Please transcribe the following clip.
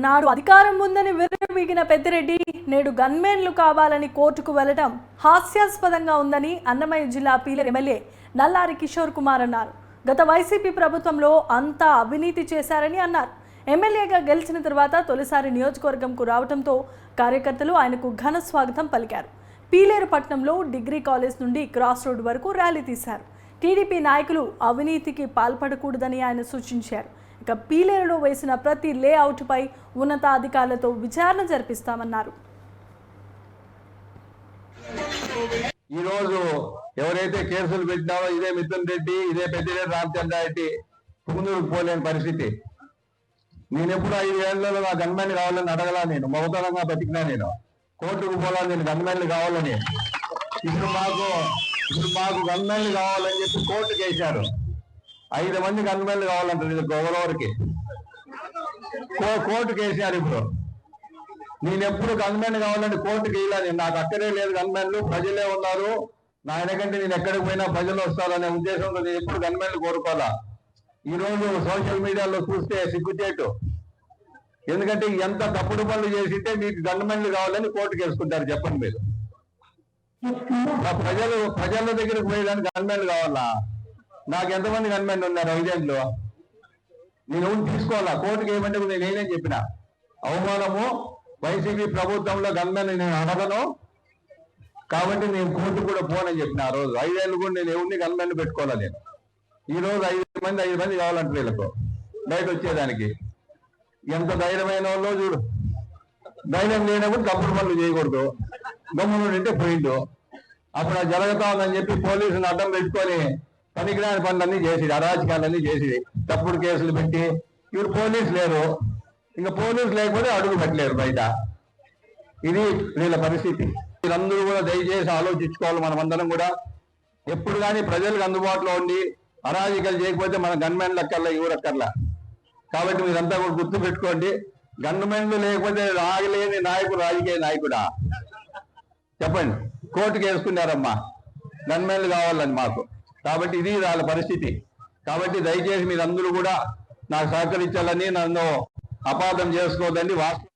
నాడు అధికారం ఉందని విర్రవీగిన పెద్దిరెడ్డి నేడు గన్మెన్లు కావాలని కోర్టుకు వెళ్లడం హాస్యాస్పదంగా ఉందని అన్నమయ్య జిల్లా పీలేరు ఎమ్మెల్యే నల్లారి కిషోర్ కుమార్ అన్నారు. గత వైసీపీ ప్రభుత్వంలో అంతా అవినీతి చేశారని అన్నారు. ఎమ్మెల్యేగా గెలిచిన తర్వాత తొలిసారి నియోజకవర్గంకు రావడంతో కార్యకర్తలు ఆయనకు ఘన స్వాగతం పలికారు. పీలేరు పట్టణంలో డిగ్రీ కాలేజ్ నుండి క్రాస్ రోడ్ వరకు ర్యాలీ తీశారు. టీడీపీ నాయకులు అవినీతికి పాల్పడకూడదని ఆయన సూచించారు. ఇక పీలేరులో వేసిన ప్రతి లేఅవుట్ పై ఉన్నతాధికారులతో విచారణ జరిపిస్తామన్నారు. ఈ రోజు ఎవరైతే కేసులు పెట్టినారో ఇదే మిథున్ రెడ్డి, ఇదే పెద్దిరెడ్డి రామచంద్రారెడ్డి ముందుకు పోలేని పరిస్థితి. నేను ఎప్పుడు 5 ఏళ్లలో నా గన్మెన్లు కావాలని అడగలా. నేను మగతనంగా బతికినా. నేను కోర్టుకు పోలా. నేను గన్మెన్లు కావాలని. ఇప్పుడు మాకు గన్మెన్లు కావాలని చెప్పి కోర్టుకు వేశారు. 5 మంది గన్మెన్లు కావాలంటారు. ఇది గొడవరికి కోర్టుకు వేసారు. ఇప్పుడు నేను ఎప్పుడు గన్మెన్ కావాలంటే కోర్టుకు వేయాలని. నాకు అక్కడే లేదు గన్మెన్లు, ప్రజలే ఉన్నారు. నా వెనకంటే నేను ఎక్కడికి పోయినా ప్రజలు వస్తారనే ఉద్దేశంతో నేను ఎప్పుడు గన్మెన్లు కోరుకోవాలా. ఈ రోజు సోషల్ మీడియాలో చూస్తే సిగ్గుచేటు. ఎందుకంటే ఎంత తప్పుడు పనులు చేసింటే మీకు గన్మెన్లు కావాలని కోర్టుకు వేసుకుంటారు. చెప్పండి మీరు. ప్రజల దగ్గరికి పోయేదానికి గన్మెన్లు కావాలా? నాకు ఎంతమంది గన్మెన్లు ఉన్నారు 5 ఏళ్ళు? నేను తీసుకోవాలా? కోర్టుకు ఏమంటే నేనేం చెప్పిన అవమానము. వైసీపీ ప్రభుత్వంలో గన్మెన్ నేను అడగను కాబట్టి నేను కోర్టు కూడా పోనని చెప్పిన. ఆ రోజు 5 ఏళ్ళు కూడా నేను ఎవరిని గన్మెన్లు పెట్టుకోవాలా. నేను ఈ రోజు 5 మంది కావాలంటే వీళ్ళకు బయట వచ్చేదానికి. ఎంత ధైర్యమైన వాళ్ళు చూడు. ధైర్యం లేనప్పుడు తప్పుడు పనులు చేయకూడదు. గమ్మున ఉంటే పోయిండు. అప్పుడు అది జరుగుతా ఉందని చెప్పి పోలీసులు అడ్డం పెట్టుకొని పనికిరాని పనులన్నీ చేసి, అరాచకాలన్నీ చేసి, తప్పుడు కేసులు పెట్టి ఇప్పుడు పోలీసు లేరు. ఇంకా పోలీసు లేకపోతే అడుగు పెట్టలేరు బయట. ఇది వీళ్ళ పరిస్థితి. వీళ్ళందరూ కూడా దయచేసి ఆలోచించుకోవాలి. మనమందరం కూడా ఎప్పుడు కానీ ప్రజలకు అందుబాటులో ఉండి అరాజకాలు చేయకపోతే మన గన్మెన్లు అక్కర్లా, ఎవరక్కర్లా. కాబట్టి మీరంతా కూడా గుర్తు పెట్టుకోండి. గన్మెన్లు లేకపోతే ఆగలేని నాయకుడు రాజకీయ నాయకుడా? చెప్పండి. కోర్టుకు వేసుకున్నారమ్మా గన్మెన్లు కావాలని మాకు. కాబట్టి ఇది వాళ్ళ పరిస్థితి. కాబట్టి దయచేసి మీరందరూ కూడా నాకు సహకరించాలని, నన్ను అపార్థం చేసుకోవద్దండి. వాస్తవం